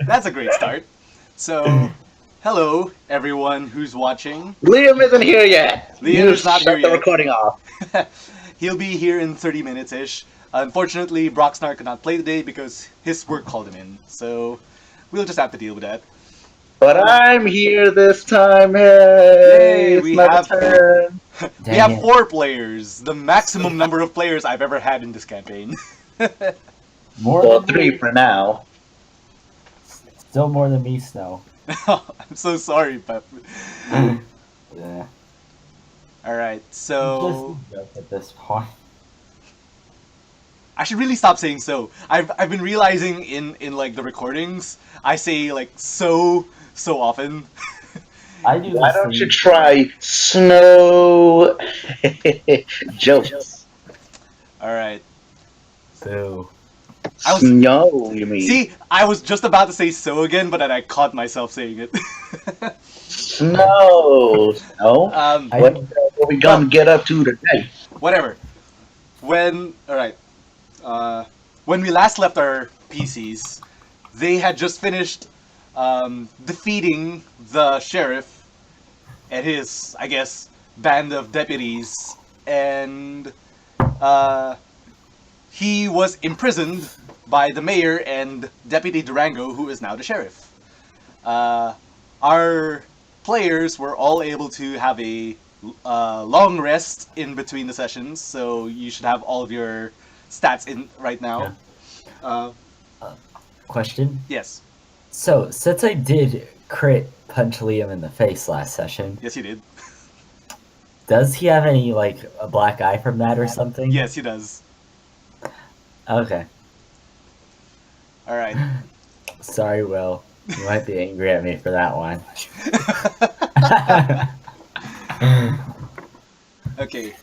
That's a great start. So, hello everyone who's watching. Liam isn't here yet. Liam You is not here shut the yet. recording off. He'll be here in 30 minutes ish. Unfortunately, Brocksnar could not play today because his work called him in. So, we'll just have to deal with that. But I'm here this time. Hey, Yay! it's my turn. We have 4 players, the maximum number of players I've ever had in this campaign. More Well, than 3 me. for now. Still more than me, Snow. I'm so sorry, but Yeah. alright, so Just a joke at this point. I should really stop saying so. I've been realizing in like the recordings, I say like so often. I do. Why the don't you same try snow jokes? Alright. Boo. I was- Snow, you mean? See, I was just about to say so again, but then I caught myself saying it. Snow. Snow? I What do- are we gonna get up to today? Whatever. Alright. When we last left our PCs, they had just finished defeating the sheriff and his, I guess, band of deputies, and he was imprisoned by the mayor and Deputy Durango, who is now the sheriff. Our players were all able to have a long rest in between the sessions, so you should have all of your stats in right now. Question. Yes, So, since I did crit punch Liam in the face last session, yes, you did. does he have any, like, a black eye from that or something? Yes, he does. Okay. All right. Sorry, Will. You might be angry at me for that one. Okay.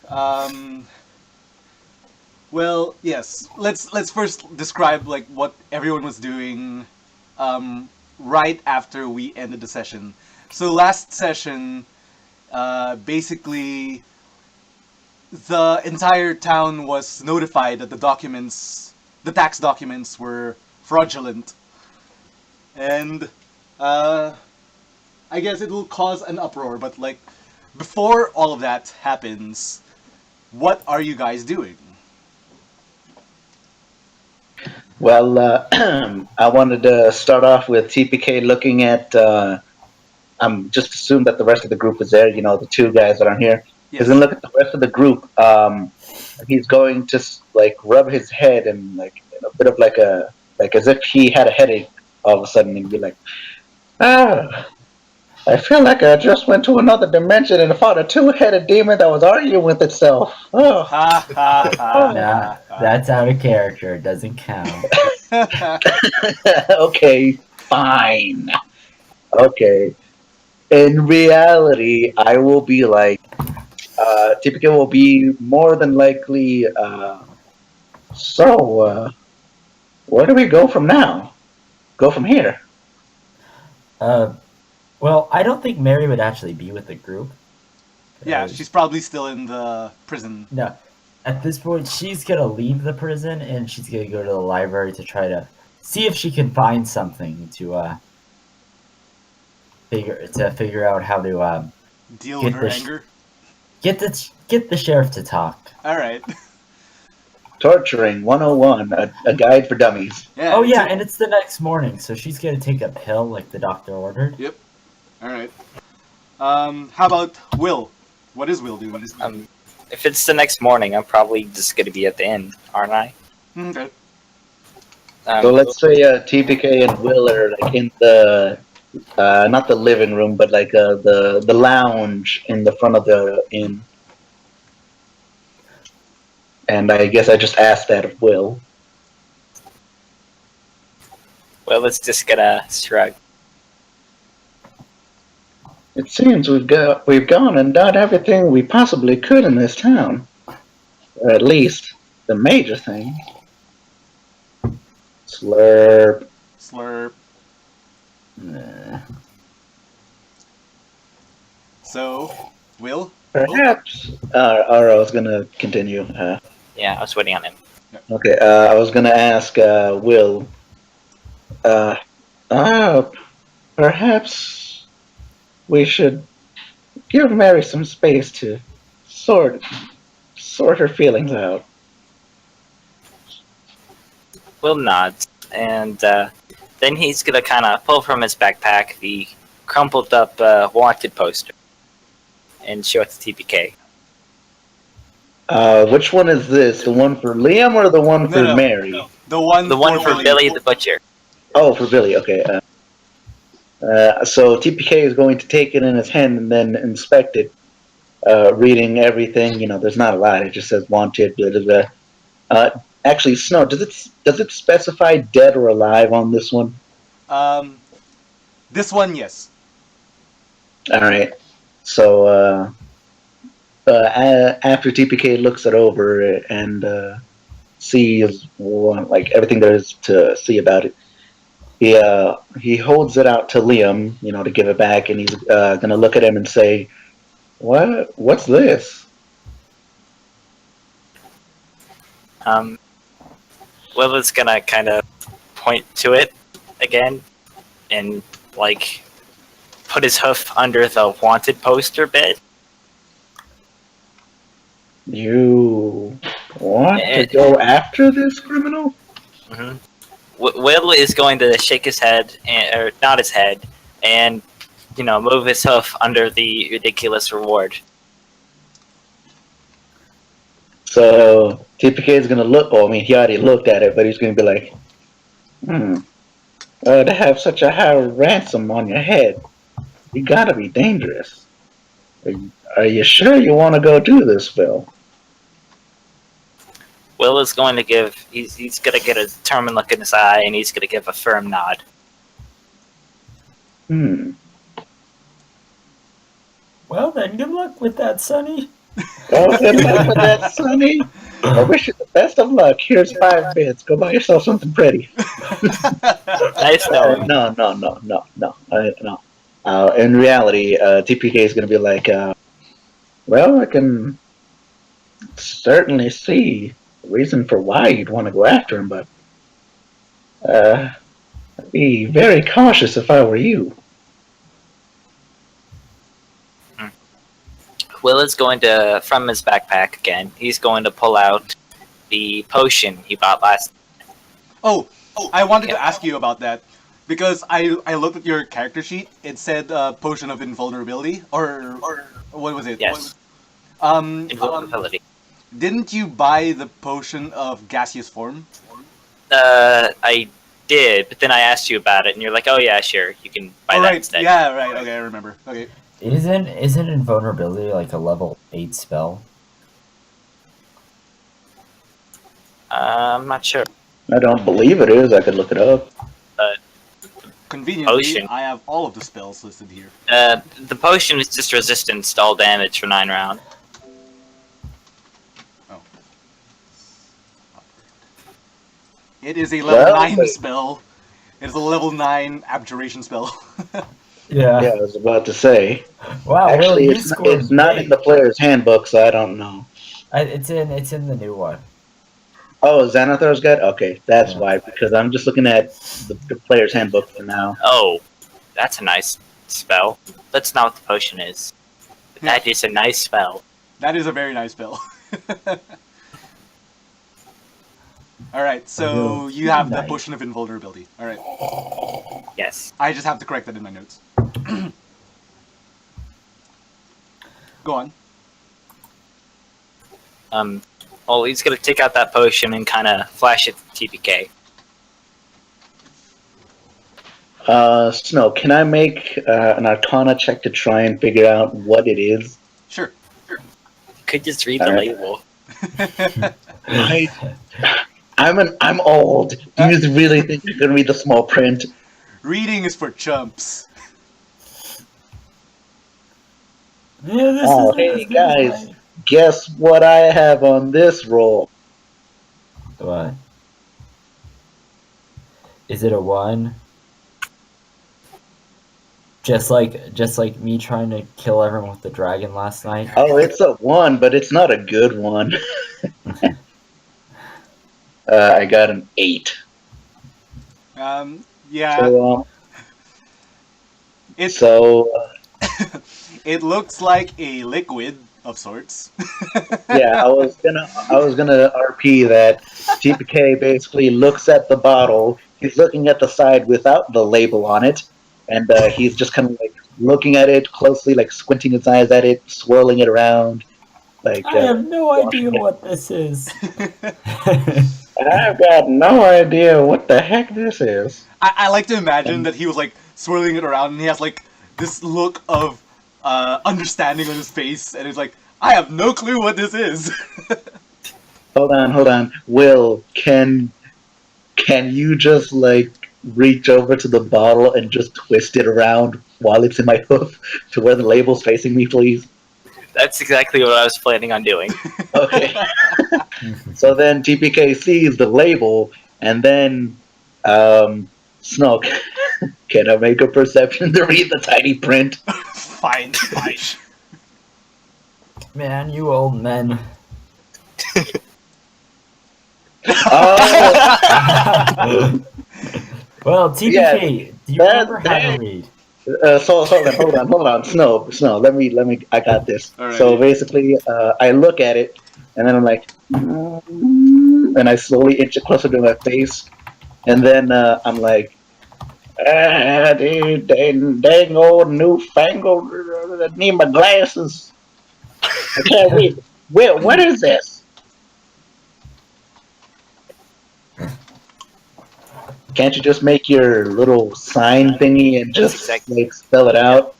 Well, yes. Let's first describe like what everyone was doing right after we ended the session. So last session, basically, the entire town was notified that the tax documents were fraudulent, and I guess it will cause an uproar. But like, before all of that happens, what are you guys doing? Well, I wanted to start off with TPK looking at. I'm just assume that the rest of the group is there. You know, the 2 guys that aren't here. He's Yes. gonna look at the rest of the group. He's going to like rub his head and like in a bit of like as if he had a headache all of a sudden and be like, ah, I feel like I just went to another dimension and fought a 2-headed demon that was arguing with itself. Oh. Ha ha ha. Nah, that's out of character. It doesn't count. Okay, fine. Okay. In reality, I will be like, TPK will be more than likely, where do we go from now? Go from here. Well, I don't think Mary would actually be with the group. Yeah, she's probably still in the prison. No. At this point, she's gonna leave the prison and she's gonna go to the library to try to see if she can find something to figure out how to Deal Get with her this- anger. get the sheriff to talk. All right. Torturing 101, a guide for dummies. Yeah. Oh yeah, so- and it's the next morning, so she's gonna take a pill like the doctor ordered. Yep. All right. How about Will? What is Will doing? If it's the next morning, I'm probably just going to be at the inn, aren't I? Okay. So let's say TPK and Will are like in the, not the living room, but like the lounge in the front of the inn. And I guess I just asked that of Will. Well, it's just gonna shrug. It seems we've gone and done everything we possibly could in this town. Or at least the major thing. Slurp. Slurp. Nah. So, Will? Perhaps. Or I was gonna continue. Yeah, I was waiting on him. Okay, I was gonna ask Will. Uh, uh, perhaps we should give Mary some space to sort sort her feelings out. Will nods, and then he's gonna kind of pull from his backpack the crumpled up wanted poster and show it to TPK. Which one is this? The one for Liam or the one No, for no, Mary? the one The one for Billy. Billy the Butcher. Oh, for Billy. Okay. So TPK is going to take it in his hand and then inspect it, reading everything. There's not a lot. It just says wanted. Blah, blah, blah. Actually, Snow, does it specify dead or alive on this one? Um, this one, yes. All right. So after TPK looks it over and sees like everything there is to see about it, he holds it out to Liam, to give it back, and he's gonna look at him and say, What's this?" Will is gonna kind of point to it again and like put his hoof under the wanted poster bit. You want to go after this criminal? Mm-hmm. Will is going to shake his head, or not his head, and move his hoof under the ridiculous reward. So TPK is gonna look. Oh, I mean, he already looked at it, but he's gonna be like, to have such a high ransom on your head, you gotta be dangerous. Are you sure you want to go do this, Bill? Will is going to give. He's gonna get a determined look in his eye, and he's gonna give a firm nod. Well, then, good luck with that, Sonny. Oh, good luck with that, Sonny. I wish you the best of luck. Here's 5 bits. Go buy yourself something pretty. Nice knowing. No. In reality, TPK is going to be like, well, I can certainly see the reason for why you'd want to go after him, but I'd be very cautious if I were you. Will is going to, from his backpack again, he's going to pull out the potion he bought last. Oh, I wanted to ask you about that because I looked at your character sheet. It said potion of invulnerability, or what was it? Yes. Invulnerability. Didn't you buy the potion of gaseous form? I did, but then I asked you about it, and you're like, "Oh yeah, sure, you can buy that instead." Yeah, right. Okay, I remember. Okay. Isn't invulnerability like a level 8 spell? I'm not sure. I don't believe it is. I could look it up. Conveniently, Potion. I have all of the spells listed here. The potion is just resistance to all damage for 9 rounds. Oh. It is a level 9 wait. spell. It is a level 9 abjuration spell. Yeah. Yeah, I was about to say. Wow. Actually, Will, you it's scored not great. in the player's handbook, so I don't know. It's in the new one. Oh, Xanathar's Guide? Okay, that's Yeah. why, because I'm just looking at the player's handbook for now. Oh, that's a nice spell. That's not what the potion is. That is a nice spell. That is a very nice spell. Alright, so you have the Nice. potion of invulnerability. Alright. Yes. I just have to correct that in my notes. Go on. Well, he's gonna take out that potion and kind of flash it to TPK. Snow, can I make an Arcana check to try and figure out what it is? Sure. Could just read the Alright. label. I'm old. Do you really think you're gonna read the small print? Reading is for chumps. Yeah, this Oh, is hey guys, guess what I have on this roll? What? Is it a 1? Just like me trying to kill everyone with the dragon last night. Oh, it's a 1, but it's not a good one. I got an 8. Yeah, So, it so it looks like a liquid of sorts. yeah, I was gonna RP that TPK basically looks at the bottle. He's looking at the side without the label on it, and he's just kind of like looking at it closely, like squinting his eyes at it, swirling it around, like I have no idea washing it. what this is. I've got no idea what the heck this is. I like to imagine And that he was like swirling it around and he has like this look of understanding on his face and he's like, I have no clue what this is. hold on, Will, can you just like reach over to the bottle and just twist it around while it's in my hoof to where the label's facing me, please? That's exactly what I was planning on doing. Okay. So then TPK sees the label, and then Snoke, can I make a perception to read the tiny print? Fine, fine. Man, you old men. Oh, Well, TPK, do you remember how to read? so hold on, Snow. I got this. Alrighty. So basically, I look at it, and then I'm like, and I slowly inch it closer to my face, and then I'm like, dude, dang old newfangled, I need my glasses. I can't read. What is this? Can't you just make your little sign thingy and That's just exactly- like spell it out?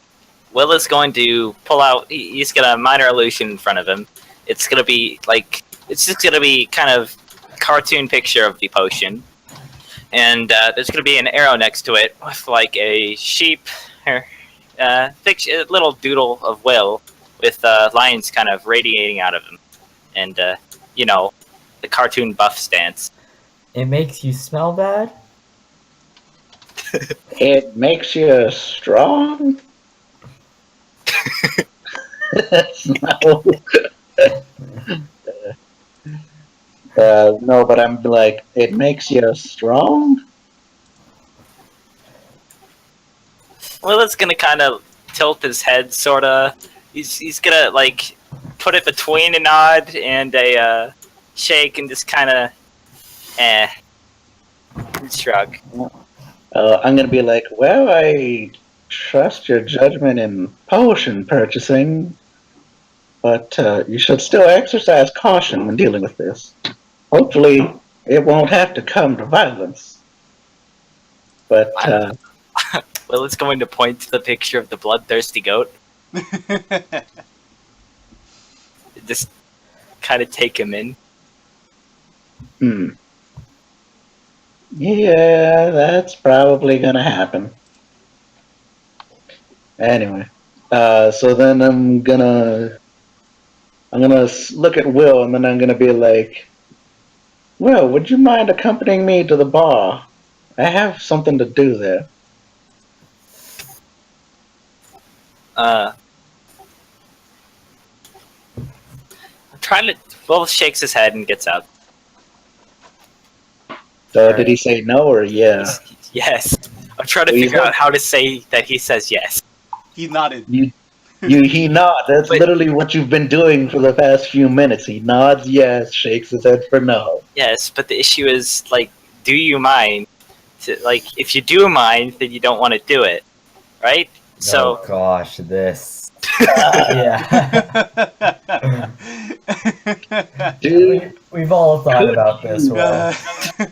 Will is going to pull out. He's got a minor illusion in front of him. It's gonna be like it's just gonna be kind of a cartoon picture of the potion, and there's gonna be an arrow next to it with like a sheep, or a little doodle of Will with lines kind of radiating out of him, and you know, the cartoon buff stance. It makes you smell bad? It makes you strong. No. No, but I'm like, it makes you strong. Will is gonna kind of tilt his head, sorta. He's gonna like put it between a nod and a shake, and just kind of shrug. I'm gonna be like, well, I trust your judgment in potion purchasing, but you should still exercise caution when dealing with this. Hopefully, it won't have to come to violence. But Will is going to point to the picture of the bloodthirsty goat. Just kind of take him in. Yeah, that's probably gonna happen. Anyway, so then I'm gonna look at Will, and then I'm gonna be like, Will, would you mind accompanying me to the bar? I have something to do there. I'm trying to. Will shakes his head and gets up. So did he say no or yeah? Yes. I'm trying to Well, figure out how to say that he says yes. He nodded. He nods. That's But- literally what you've been doing for the past few minutes. He nods yes, shakes his head for no. Yes, but the issue is, like, do you mind? Like, if you do mind, then you don't want to do it, right? So, Oh gosh, this. Yeah. Dude, We've all thought about this. Well,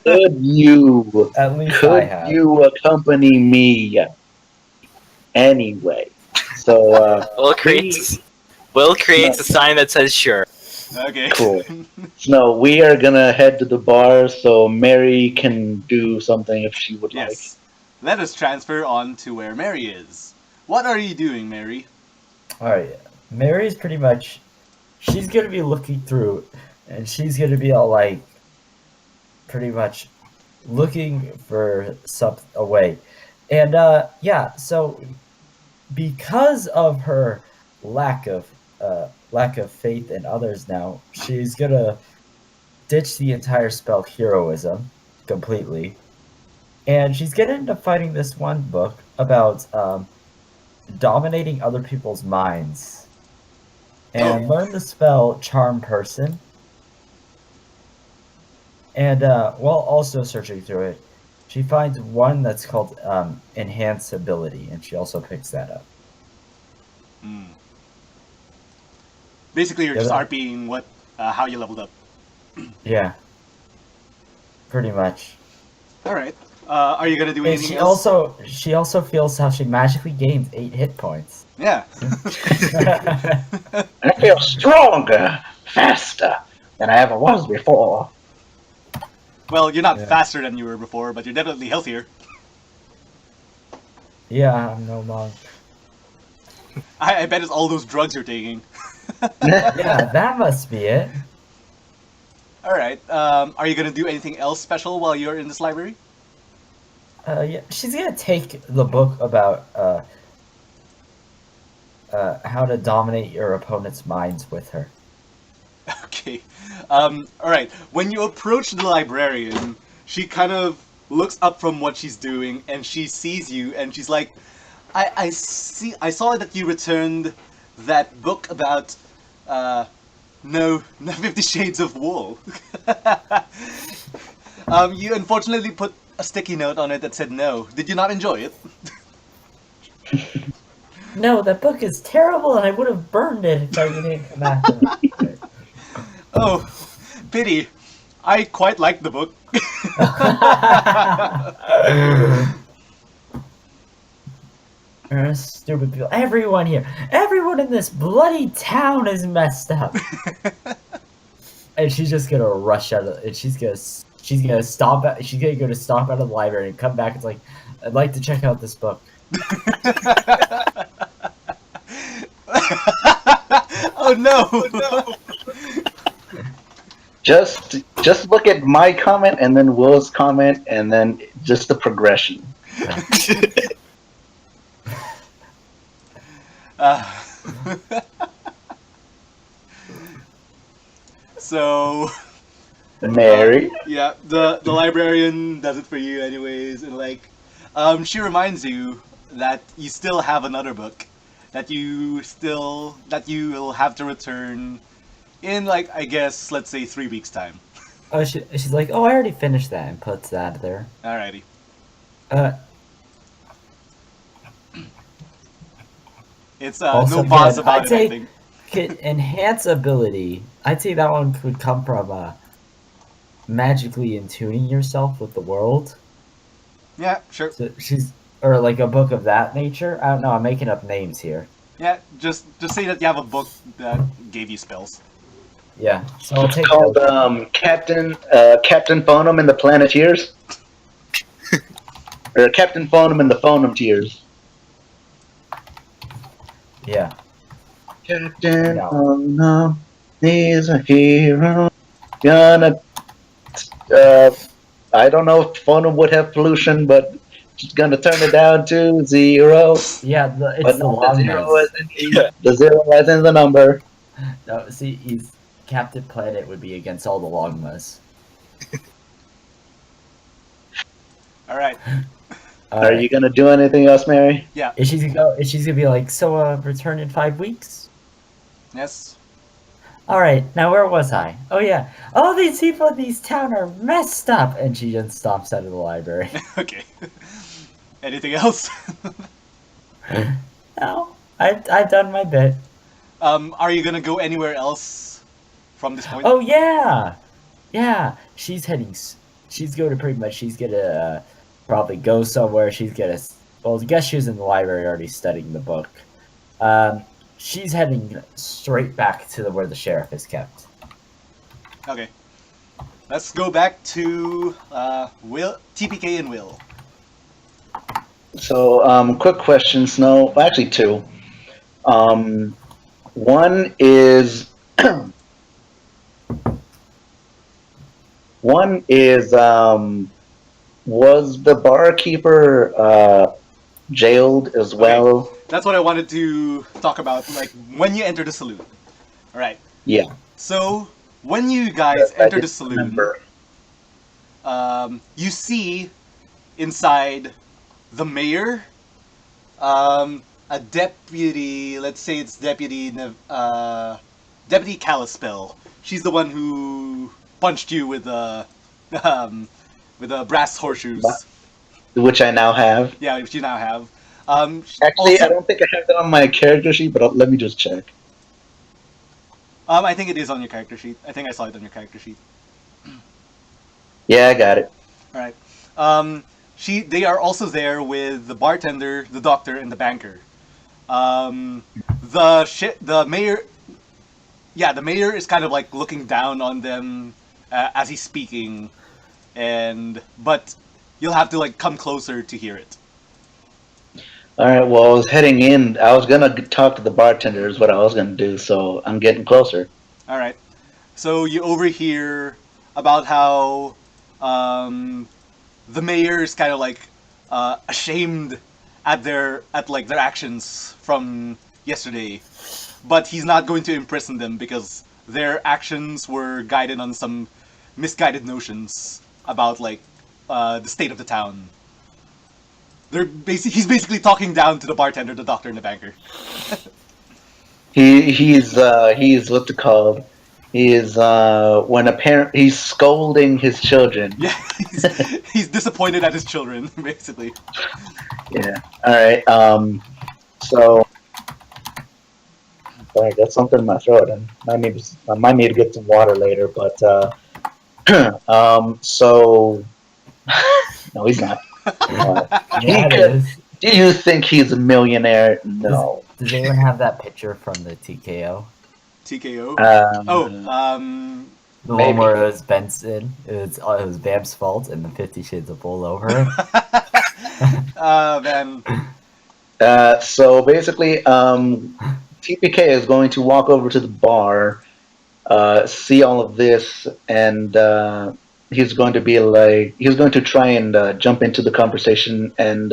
could you at least I could have. you accompany me anyway? So Will creates a sign that says sure. Okay. Cool. No, we are gonna head to the bar so Mary can do something if she would like. Yes. Let us transfer on to where Mary is. What are you doing, Mary? Alright, Mary's pretty much. She's gonna be looking through, and she's gonna be all like, pretty much looking for a way. And yeah, so because of her lack of faith in others now, she's gonna ditch the entire spell heroism completely, and she's getting into fighting this one book about dominating other people's minds, and learn the spell Charm Person. And while also searching through it, she finds one that's called Enhance Ability, and she also picks that up. Hmm. Basically, you're Yeah, just that- RPing how you leveled up. Yeah, pretty much. All right. Are you gonna do And anything she else? also feels how she magically gains 8 hit points. Yeah. I feel stronger, faster than I ever was before. Well, you're not Yeah. faster than you were before, but you're definitely healthier. Yeah, I'm no monk. I bet it's all those drugs you're taking. Yeah, that must be it. All right. Are you gonna do anything else special while you're in this library? Yeah, she's gonna take the book about how to dominate your opponent's minds with her. Okay. All right. When you approach the librarian, she kind of looks up from what she's doing, and she sees you, and she's like, I saw that you returned that book about, no, 50 Shades of Wool. You unfortunately put a sticky note on it that said no. Did you not enjoy it? No, that book is terrible, and I would have burned it if I didn't come after it. Oh, pity. I quite liked the book. Stupid people. Everyone here. Everyone in this bloody town is messed up. And she's just gonna rush out of and she's gonna stomp out she's gonna go to stomp out of the library and come back. It's like, I'd like to check out this book. Oh no! Just look at my comment and then Will's comment and then just the progression. So Mary. yeah, the librarian does it for you anyways, and like, she reminds you that you still have another book that you will have to return in, like, I guess, let's say 3 weeks time. Oh, she's like, oh, I already finished that, and puts that there. Alrighty. It's Also no pause good. about I'd it, say- I think. Enhance ability. I'd say that one could come from magically intuning yourself with the world. Yeah, sure. So or like a book of that nature. I don't know. I'm making up names here. Yeah, just say that you have a book that gave you spells. Yeah. So I'll It's take called those. Captain Phonum and the Planeteers. Or Captain Phonum and the Phonum-teers. Yeah. Captain No. Phonum is a hero. Gonna I don't know if Phonum would have pollution, but she's gonna turn it down to 0. Yeah. It's But the not the zero Longhorn. the 0 as in the number. No, see, he's Captain Planet would be against all the Longmas. Alright. Are you gonna do anything else, Mary? Is she gonna be like, so return in 5 weeks? Yes? Alright, now where was I? Oh yeah. All these people in this town are messed up, and she just stomps out of the library. Okay. Anything else? No, I've done my bit. Are you gonna go anywhere else from this point? Oh yeah, yeah. She's gonna probably go somewhere. Well, I guess she was in the library already studying the book. She's heading straight back to where the sheriff is kept. Okay. Let's go back to Will, TPK and Will. So, quick question, Snow. Actually, two. One is was the barkeeper jailed as well? That's what I wanted to talk about, like, when you enter the saloon. Alright. Yeah. So, When you guys I enter the didn't saloon, remember. you see inside the mayor, a deputy. Let's say it's Deputy Kalispell. She's the one who punched you um, with brass horseshoes. Which I now have. Yeah, which you now have. Actually, I don't think I have that on my character sheet, but let me just check. I think it is on your character sheet. I think I saw it on your character sheet. Yeah, I got it. All right. They are also there with the bartender, the doctor, and the banker. The mayor, yeah, the mayor is kind of like looking down on them as he's speaking, but you'll have to like come closer to hear it. All right. Well, I was heading in. I was gonna talk to the bartender. Is what I was gonna do. So I'm getting closer. All right. So you overhear about how the mayor is kind of like ashamed at their actions from yesterday, but he's not going to imprison them because their actions were guided on some misguided notions about the state of the town. He's basically talking down to the bartender, the doctor, and the banker. He's what's it called? He is when a parent he's scolding his children. Yeah, he's disappointed at his children, basically. Yeah. All right. So I got something in my throat, and I might need to get some water later. But so no, he's not. Yeah, it is. Do you think he's a millionaire? No. Does anyone have that picture from the TKO? TKO. Um, The Maybe. one where it was Benson, it was Bam's fault, and the 50 Shades of Bull over him. Man. So basically, TPK is going to walk over to the bar, see all of this, and he's going to try and jump into the conversation, and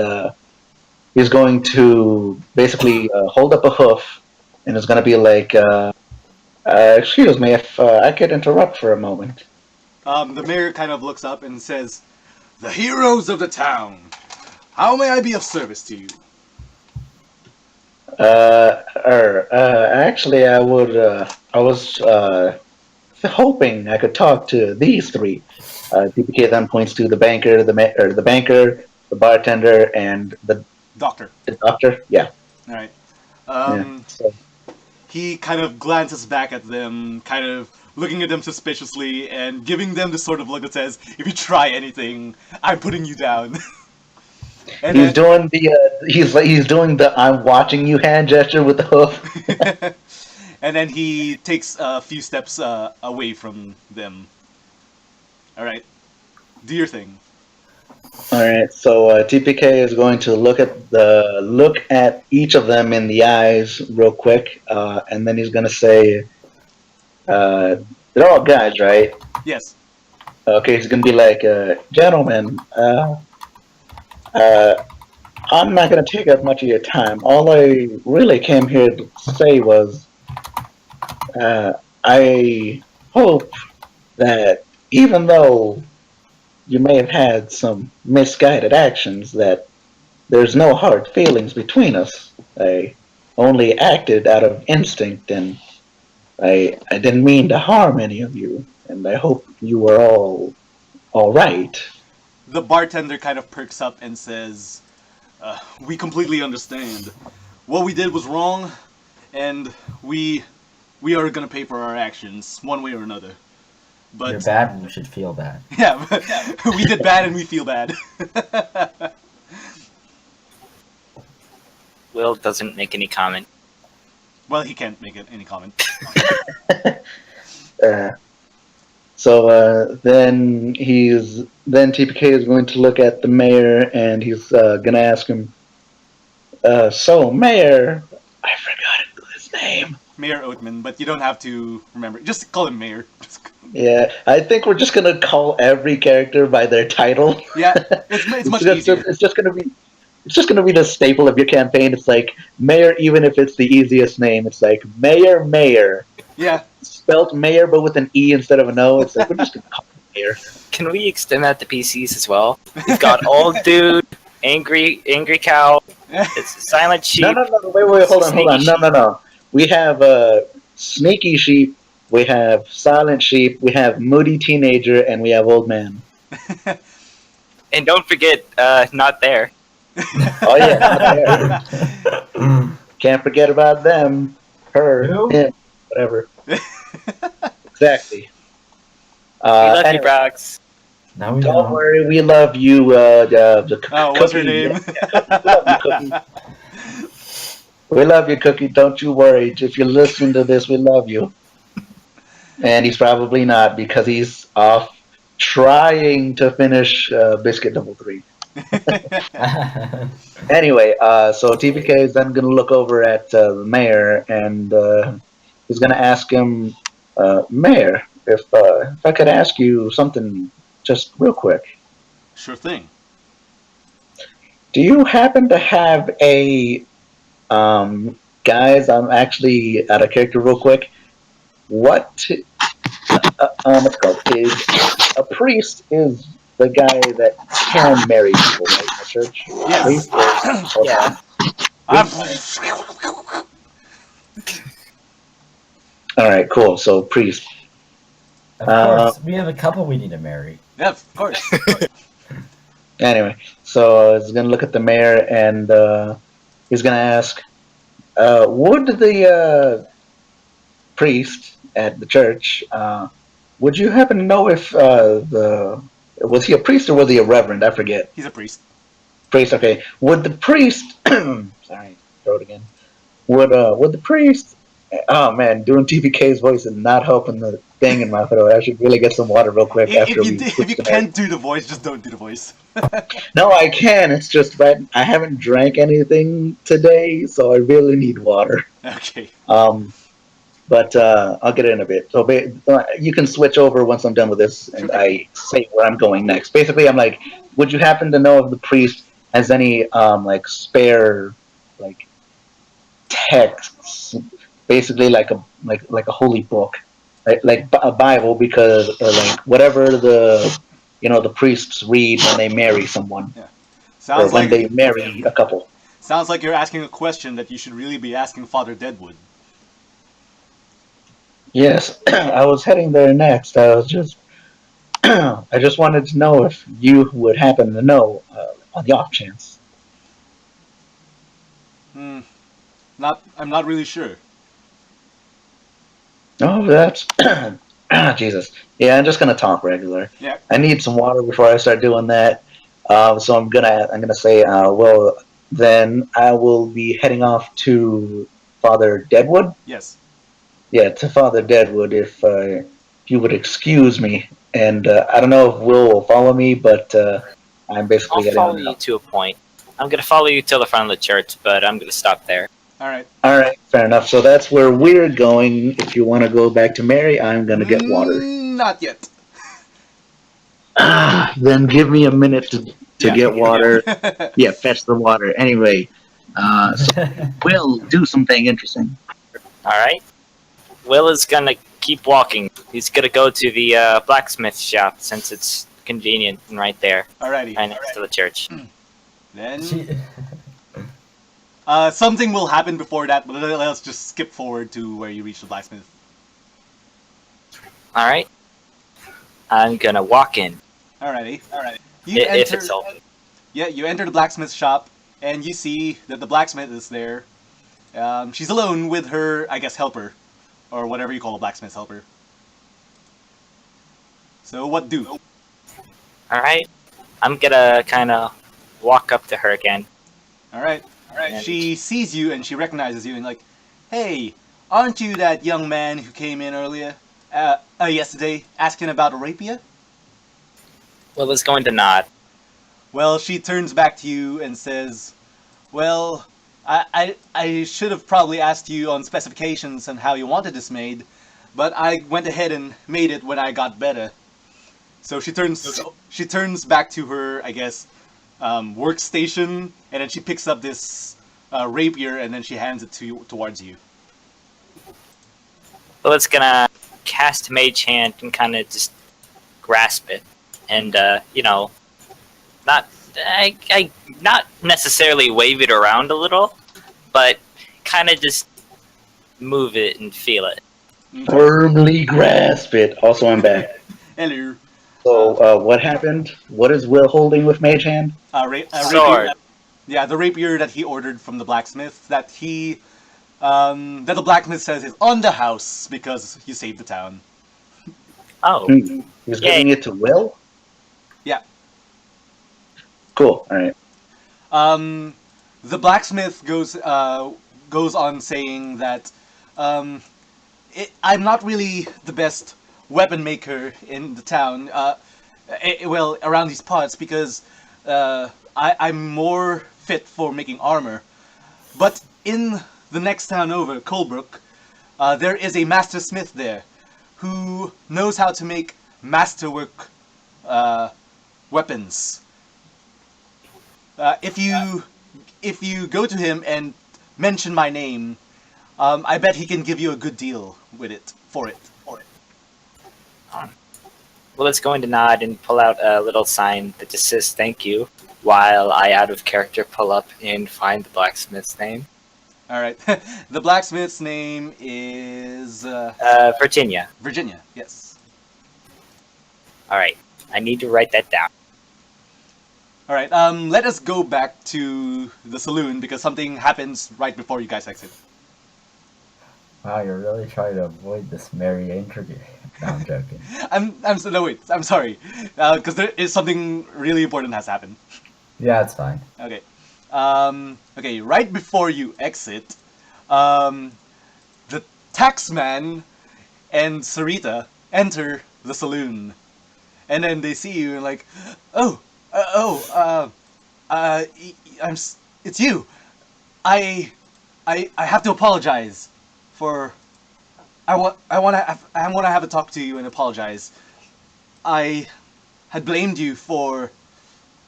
he's going to basically hold up a hoof, and it's going to be like, excuse me if I could interrupt for a moment. The mayor kind of looks up and says, "The heroes of the town, how may I be of service to you?" Actually, I was hoping I could talk to these three. TPK then points to the banker, the bartender, and the Doctor. doctor. Yeah. All right. Yeah. So, He kind of glances back at them, kind of looking at them suspiciously, and giving them the sort of look that says, "If you try anything, I'm putting you down." And he's doing the "I'm watching you" hand gesture with the hoof. and then he takes a few steps away from them. All right, do your thing. All right, so TPK is going to look at each of them in the eyes real quick, and then he's going to say, "They're all guys, right?" Yes. Okay, he's going to be like, "Gentlemen, I'm not going to take up much of your time. All I really came here to say was, I hope that even though you may have had some misguided actions, that there's no hard feelings between us. I only acted out of instinct, and I didn't mean to harm any of you, and I hope you were all right." The bartender kind of perks up and says, "We completely understand. What we did was wrong, and we are gonna pay for our actions one way or another. But You're bad and you should feel bad. yeah, we did bad and we feel bad." Will doesn't make any comment. Well, he can't make any comment. Then TPK is going to look at the mayor, and he's going to ask him, "So, Mayor, I forgot his name." Mayor Oatman, but you don't have to remember. Just call him Mayor. Yeah, I think we're just gonna call every character by their title. Yeah, it's much easier. It's just gonna be the staple of your campaign. It's like Mayor, even if it's the easiest name. It's like Mayor. Yeah. spelt mayor but with an E instead of an O. It's like we're just gonna call him mayor. Can we extend that to PCs as well? We've got old dude, angry cow, it's silent sheep. No. Wait. Hold on. Sneaky No. We have sneaky sheep. We have silent sheep. We have moody teenager, and we have old man. And don't forget, not there. Oh yeah, not there. Can't forget about them. Her, Who? him, whatever. Exactly. We love you, Anyway, Brox. Now we don't know. worry, we love you. Oh, what's her name? We love you, Cookie. We love you, Cookie. Don't you worry. If you listen to this, we love you. And he's probably not because he's off trying to finish Biscuit Double 3. Anyway, so TPK is then going to look over at the mayor and he's going to ask him, Mayor, if I could ask you something just real quick. Sure thing. Do you happen to have a guys? I'm actually out of character real quick. What's called is a priest is the guy that can marry people, right? In the church. Yes. Priest or- Yeah. All right, cool. So priest. Of course, we have a couple we need to marry. Yeah, of course. Anyway, so he's gonna look at the mayor and he's gonna ask, would the priest at the church, would you happen to know if was he a priest or was he a reverend? I forget. He's a priest. Priest, okay. Would the priest? Sorry, throat again. Would the priest? Oh man, doing TPK's voice and not helping the thing in my throat. I should really get some water real quick after we. If you can't do the voice, just don't do the voice. No, I can. It's just right. I haven't drank anything today, so I really need water. Okay. But I'll get it in a bit. So you can switch over once I'm done with this, and I say where I'm going next. Basically, I'm like, would you happen to know if the priest has any like spare like texts, basically like a holy book, like a Bible, because or like whatever the priests read when they marry someone, or Sounds when like they marry a couple. sounds like you're asking a question that you should really be asking Father Deadwood. Yes, I was heading there next. I was just, I just wanted to know if you would happen to know on the off chance. I'm not really sure. Oh, that's Jesus. Yeah, I'm just gonna talk regular. Yeah. I need some water before I start doing that. So I'm gonna say, well, then I will be heading off to Father Deadwood. Yes. Yeah, to Father Deadwood, if you would excuse me. And I don't know if Will will follow me, but I'm basically I'll getting follow on you now. to a point. I'm gonna follow you till the front of the church, but I'm gonna stop there. All right. All right, fair enough. So that's where we're going. If you want to go back to Mary, I'm gonna get water. Not yet. Then give me a minute to Yeah. get water. Yeah, fetch the water. Anyway, so we'll do something interesting. All right. Will is gonna keep walking. He's gonna go to the blacksmith shop since it's convenient and right there, Alrighty. right next to the church. Then She, something will happen before that, but let's just skip forward to where you reach the blacksmith. All right. I'm gonna walk in. Alrighty. You If it's open. Yeah, you enter the blacksmith shop, and you see that the blacksmith is there. She's alone with her, I guess, helper, or whatever you call a blacksmith's helper. So what do? All right. I'm gonna kind of walk up to her again. All right. And- She sees you and she recognizes you and like, hey, aren't you that young man who came in earlier, yesterday, asking about a rapier? Will is going to nod. Well, she turns back to you and says, well, I should have probably asked you on specifications and how you wanted this made, but I went ahead and made it when I got better. So she turns back to her, I guess, workstation, and then she picks up this rapier and then she hands it towards you. Will is gonna cast Mage Hand and kind of just grasp it, and not I not necessarily wave it around a little, but kind of just move it and feel it. Firmly grasp it. Also, I'm back. Hello. So, what happened? What is Will holding with Mage Hand? Sword. Yeah, the rapier that he ordered from the blacksmith that that the blacksmith says is on the house because you saved the town. Oh, He was Yay. giving it to Will? Yeah. Cool. Alright. The blacksmith goes on saying that I'm not really the best weapon maker in the town. Well, around these parts because I'm more fit for making armor. But in the next town over, Colebrook, there is a master smith there who knows how to make masterwork weapons. If you go to him and mention my name, I bet he can give you a good deal with it for it. Well, it's going to nod and pull out a little sign that just says "Thank you," while I, out of character, pull up and find the blacksmith's name. All right. The blacksmith's name is Virginia. Virginia. Yes. All right, I need to write that down. All right. Let us go back to the saloon because something happens right before you guys exit. Wow, you're really trying to avoid this merry interview. No, I'm joking. No, wait. I'm sorry. Because there is something really important has happened. Yeah, it's fine. Okay. Okay. Right before you exit, the taxman and Sarita enter the saloon, and then they see you and like, it's you. I have to apologize for. I want to have a talk to you and apologize. I had blamed you for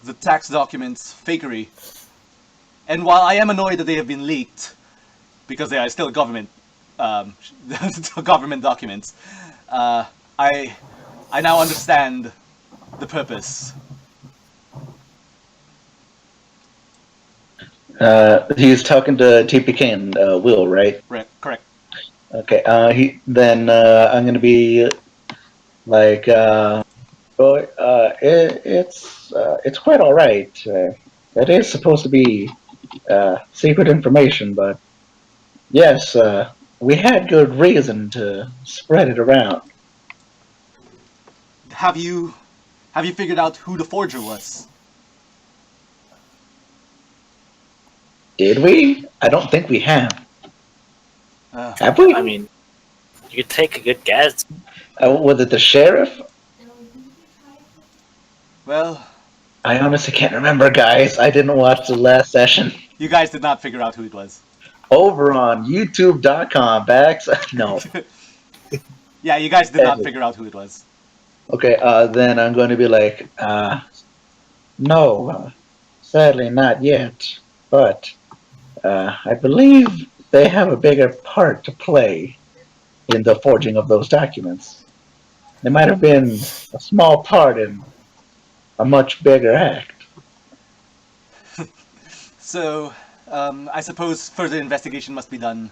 the tax documents fakery, and while I am annoyed that they have been leaked, because they are still government government documents, I now understand the purpose. He's talking to TPK and Will, right? Right, correct. Okay. I'm gonna be like, it's quite all right. It is supposed to be secret information, but yes, we had good reason to spread it around. Have you figured out who the forger was? Did we? I don't think we have. Uh, Have we? I mean, you could take a good guess. Was it the sheriff? well, I honestly can't remember, guys. I didn't watch the last session. you guys did not figure out who it was. Over on YouTube.com, Bax. No. Yeah, you guys did not figure out who it was. Okay, then I'm going to be like, no, sadly not yet. But I believe they have a bigger part to play in the forging of those documents. They might have been a small part in a much bigger act. So, I suppose further investigation must be done.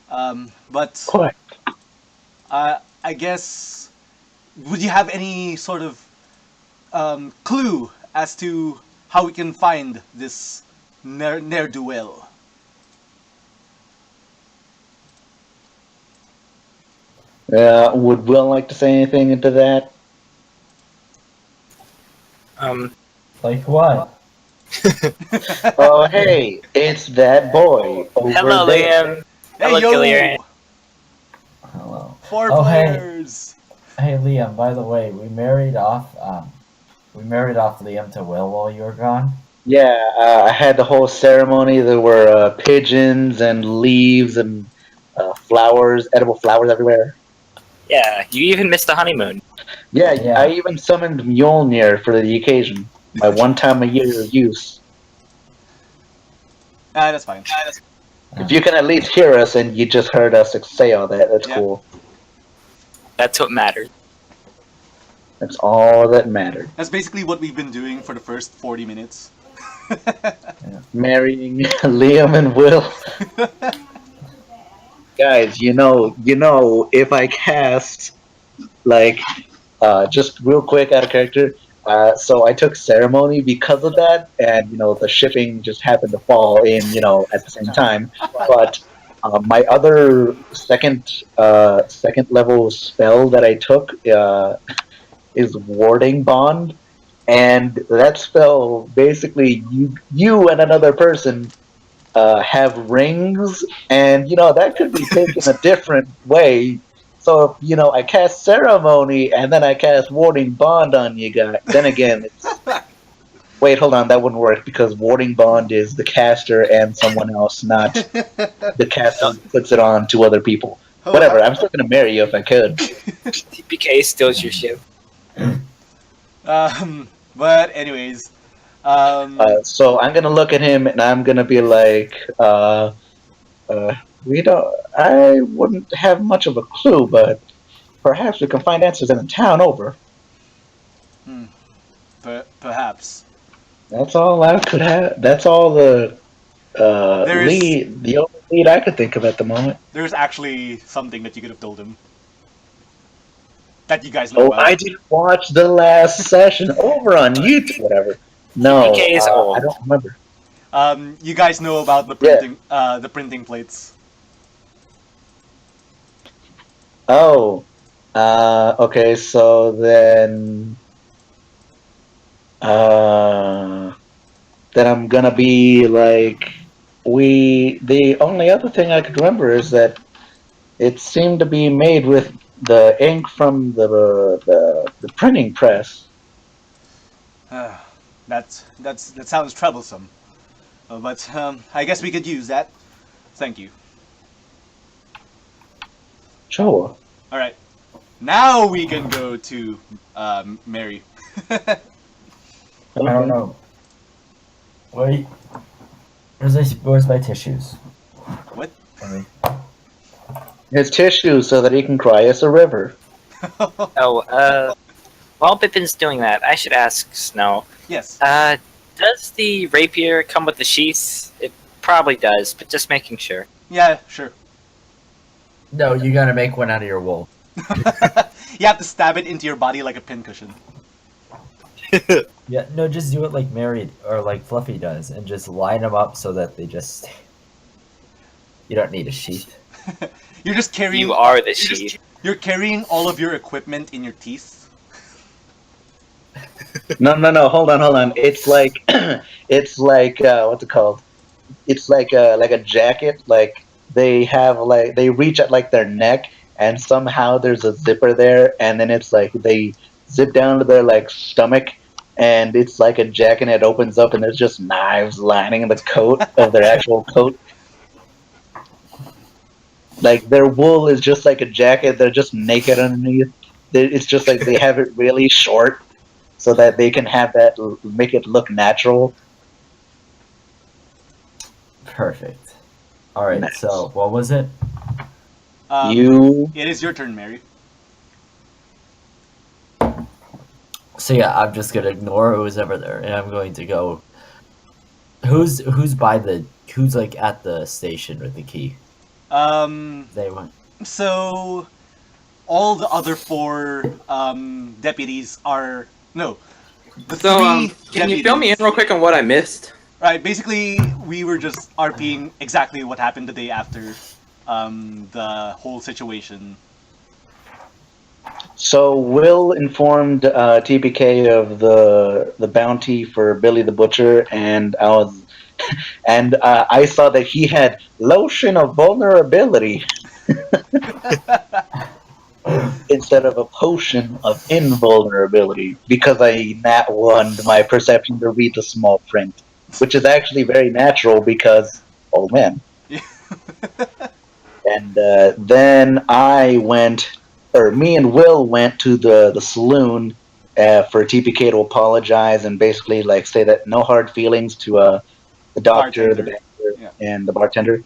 But Quite. I guess, would you have any sort of clue as to how we can find this ne'er-do-well? Would Will like to say anything into that? Like what? Oh, hey, it's that boy over Hello, there. Liam. Hey, Hello, yo! Gillian. Hello. 4 Oh, hey. players! Hey, Liam. By the way, we married off Liam to Will while you were gone. Yeah, I had the whole ceremony. There were pigeons and leaves and flowers, edible flowers everywhere. Yeah, you even missed the honeymoon. Yeah, Yeah. I even summoned Mjolnir for the occasion. My one time a year use. That's fine. If you can at least hear us and you just heard us say all that, that's Yeah. cool. That's what matters. That's all that mattered. That's basically what we've been doing for the first 40 minutes. Marrying Liam and Will. Guys, if I cast like just real quick out of character, so I took ceremony because of that, and the shipping just happened to fall in, at the same time. But my other second level spell that I took is warding bond, and that spell basically you and another person have rings, and that could be taken a different way. So if I cast ceremony and then I cast warding bond on you guys, then again, wait, hold on, that wouldn't work because warding bond is the caster and someone else, not the caster who puts it on to other people. Oh, Whatever, I'm still gonna marry you if I could. TPK steals your ship. But anyways, So I'm gonna look at him and I'm gonna be like, we don't. I wouldn't have much of a clue, but perhaps we can find answers in the town over. perhaps That's all I could have. That's all the There's- the only lead I could think of at the moment. there's actually something that you could have told him that you guys know Oh, about. I didn't watch the last session over on YouTube. Whatever. No, TPK is I old. don't remember. You guys know about the printing plates. Oh, okay. So then I'm gonna be like, The only other thing I could remember is that it seemed to be made with the ink from the printing press. That sounds troublesome. But I guess we could use that. Thank you. Sure. All right. Now we can go to Mary. I don't know. Wait. Where's my tissues? What? His tissue so that he can cry us a river. While Pippin's doing that, I should ask Snow. Yes. Does the rapier come with the sheath? It probably does, but just making sure. Yeah, sure. No, you gotta make one out of your wool. You have to stab it into your body like a pincushion. Yeah, no, just do it like Mary or like Fluffy does, and just line them up so that they just. You don't need a sheath. You're just carrying. You are the sheath. You're carrying all of your equipment in your teeth. No, hold on. It's like what's it called? It's like a jacket. Like they reach at like their neck, and somehow there's a zipper there, and then it's like they zip down to their like stomach, and it's like a jacket. And it opens up, and there's just knives lining the coat of their actual coat. Like their wool is just like a jacket. They're just naked underneath. It's just like they have it really short, so that they can have that make it look natural. Perfect. All right. Nice. So what was it? It is your turn, Mary. So yeah, I'm just gonna ignore who's ever there, and I'm going to go. Who's like at the station with the key? They went. So all the other four deputies are no. The So, three can you fill me in deputies- real quick on what I missed? Right, basically, we were just RPing exactly what happened the day after the whole situation. So Will informed TPK of the bounty for Billy the Butcher, and I saw that he had lotion of vulnerability instead of a potion of invulnerability because I nat one my perception to read the small print, which is actually very natural because old man. And then me and Will went to the saloon for TPK to apologize and basically like say that no hard feelings to the doctor, the Bartender. banker, and the bartender.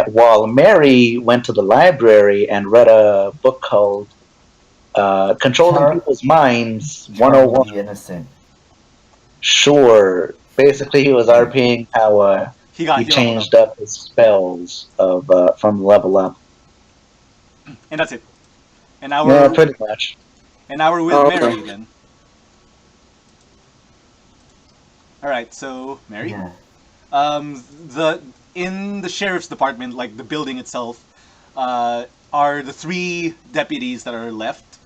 While Mary went to the library and read a book called controlling Char- people's minds. Charm would 101. be innocent. Sure. Basically, he was RPing how He he leveled up, changed up his spells of from level up. and that's it. And Yeah, our pretty much. with Oh, Mary okay. then. All right, so Mary. Yeah. The in the sheriff's department, like the building itself, are the three deputies that are left,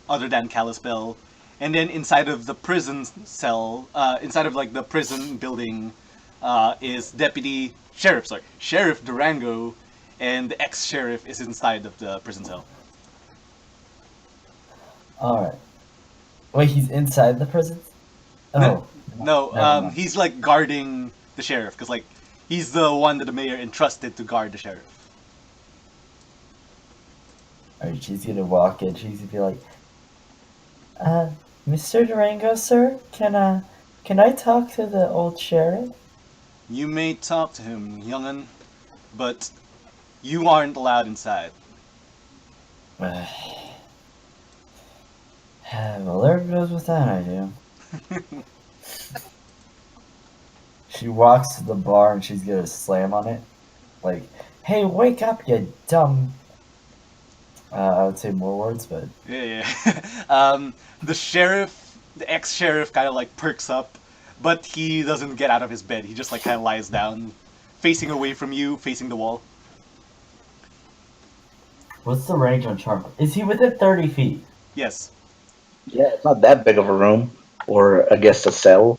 other than Kalispell, and then inside of the prison cell, inside of like the prison building, is Deputy Sheriff, sorry, Sheriff Durango, and the ex-sheriff is inside of the prison cell. All right. Wait, he's inside the prison? No- Oh. No, Never mind. he's like guarding the sheriff because like he's the one that the mayor entrusted to guard the sheriff. Alright, she's gonna walk in. She's gonna be like, Mr. Durango, sir, can I talk to the old sheriff? You may talk to him, young'un, but you aren't allowed inside. Well, there goes with that idea. She walks to the bar and she's gonna slam on it. Like, hey, wake up, you dumb. I would say more words, but Yeah, yeah. The sheriff, the ex-sheriff, kind of like perks up, but he doesn't get out of his bed. He just like kind of lies down, facing away from you, facing the wall. what's the range on Charm? Is he within 30 feet? Yes. Yeah, it's not that big of a room, or I guess a cell.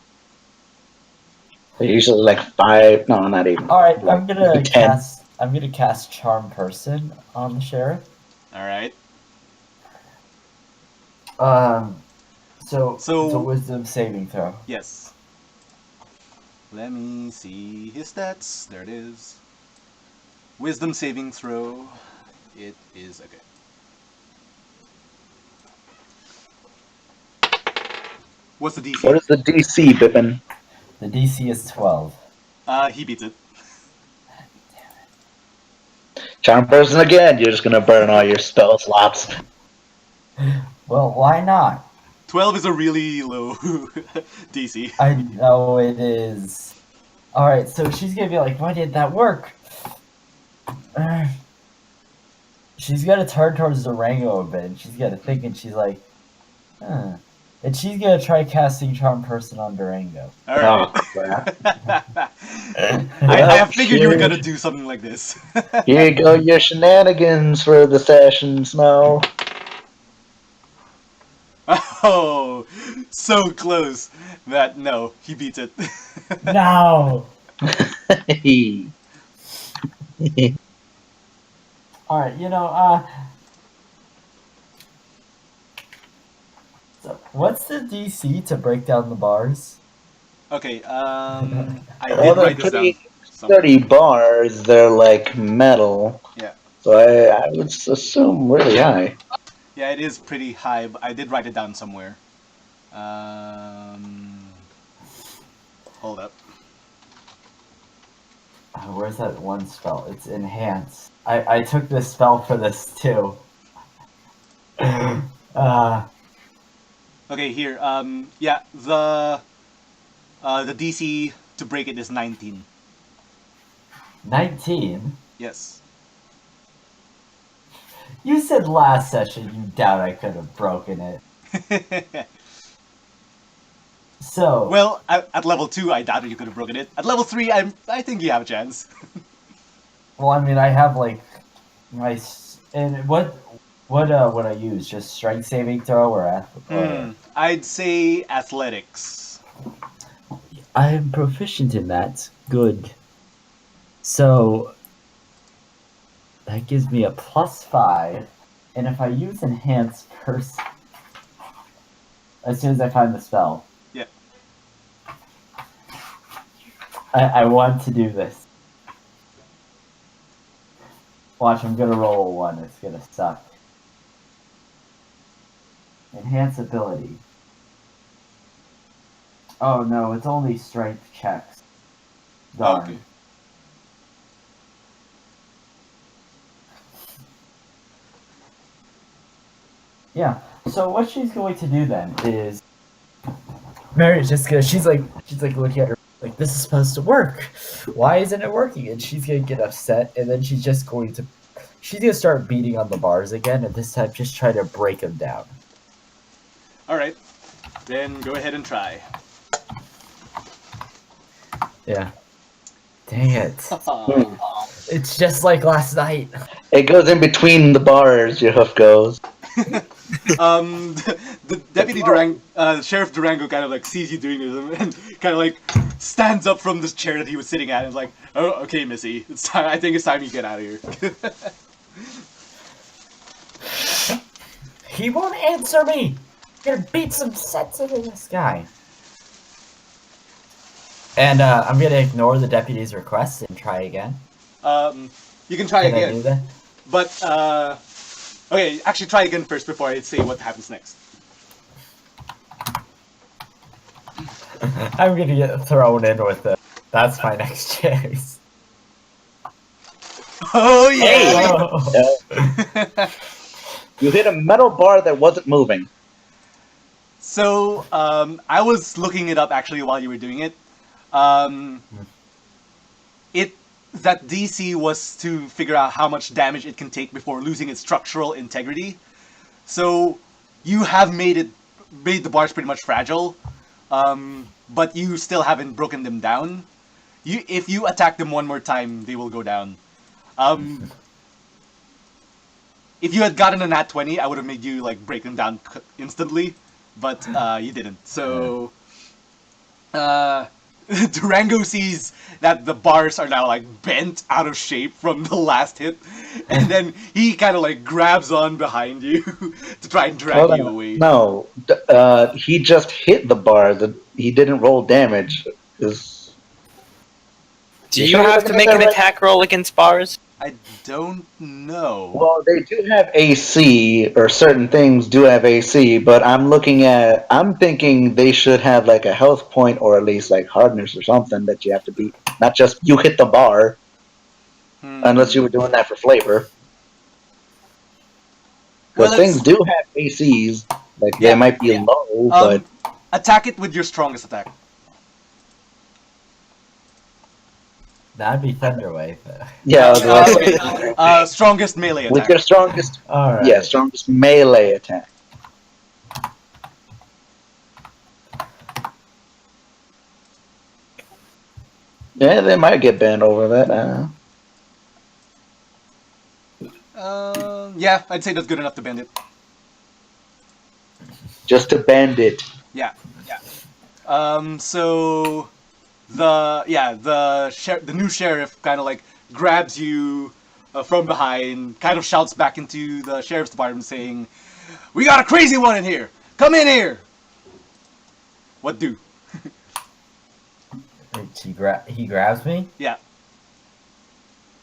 They're usually like 5. No, not even. Alright, like, I'm gonna maybe 10. cast Charm Person on the sheriff. All right. So it's a So- wisdom saving throw. Yes. Let me see his stats. There it is. Wisdom saving throw. It is okay. What's the DC? What is the DC, Bippin? The DC is 12. He beats it. Charm person again. You're just gonna burn all your spell slots. Well, why not? 12 is a really low DC. I know it is. Alright, so she's gonna be like, why did that work? She's gonna turn towards Durango a bit, and she's gonna think, and she's like, huh. And she's gonna try casting Charm Person on Durango. All right. Oh, crap. I figured you were gonna do something like this. Here you go, your shenanigans for the sessions now. Oh, so close that no, he beats it. No! Alright, so what's the DC to break down the bars? Okay, I Well, did they're write this down. pretty somewhere. sturdy bars. They're like metal. Yeah. So I would assume really high. Yeah, it is pretty high, but I did write it down somewhere. Hold up. Where's that one spell? It's Enhance. I took this spell for this too. Okay, here. Yeah, the DC to break it is 19. 19? Yes. You said last session you doubt I could have broken it. So, Well, at level 2, I doubted you could have broken it. At level 3, I think you have a chance. well, I mean, I have like and what would I use? Just strength saving throw or I'd say athletics. I am proficient in that. Good. So that gives me a +5, and if I use Enhance Person, as soon as I find the spell. Yeah. I want to do this. Watch, I'm gonna roll a 1. It's gonna suck. Enhance ability. Oh no, it's only strength checks. Darn. Okay. Yeah. So what she's going to do then is Mary's just gonna she's like looking at her like this is supposed to work. Why isn't it working? And she's gonna get upset and then she's gonna start beating on the bars again and this time just try to break them down. Alright. Then go ahead and try. Yeah. Dang it. It's just like last night. It goes in between the bars. Your hoof goes. The deputy Sheriff Durango kind of like sees you doing this and kind of like stands up from this chair that he was sitting at and is like, "Oh, okay, Missy, it's time. I think it's time you get out of here." He won't answer me. I'm gonna beat some sense into this guy. And I'm gonna ignore the deputy's request and try again. You can try Can I again, do that? but okay, actually try again first before I say what happens next. I'm gonna get thrown in with it. That's my next choice. Oh yeah! Oh. You hit a metal bar that wasn't moving. So I was looking it up actually while you were doing it. That DC was to figure out how much damage it can take before losing its structural integrity. So you have made the bars pretty much fragile, but you still haven't broken them down. If you attack them one more time, they will go down. If you had gotten a nat 20, I would have made you like break them down instantly, but you didn't. So Durango sees that the bars are now like bent out of shape from the last hit, and then he kind of like grabs on behind you to try and drag you away. No, he just hit the bar. He didn't roll damage. Do you have to make an attack roll against bars? I don't know. Well, they do have AC, or certain things do have AC, but I'm thinking they should have like a health point or at least like hardness or something that you have to beat. Not just you hit the bar, unless you were doing that for flavor. Because Well, things do have ACs, like they might be low, but attack it with your strongest attack. That'd be Thunderwave. yeah, I was gonna say, Strongest melee attack. with your strongest, Alright. strongest melee attack. Yeah, they might get banned over that. Yeah, I'd say that's good enough to bend it. Just to bend it. Yeah. So the new sheriff kind of like grabs you from behind, kind of shouts back into the sheriff's department saying, "We got a crazy one in here! Come in here!" What do? He grabs me? Yeah.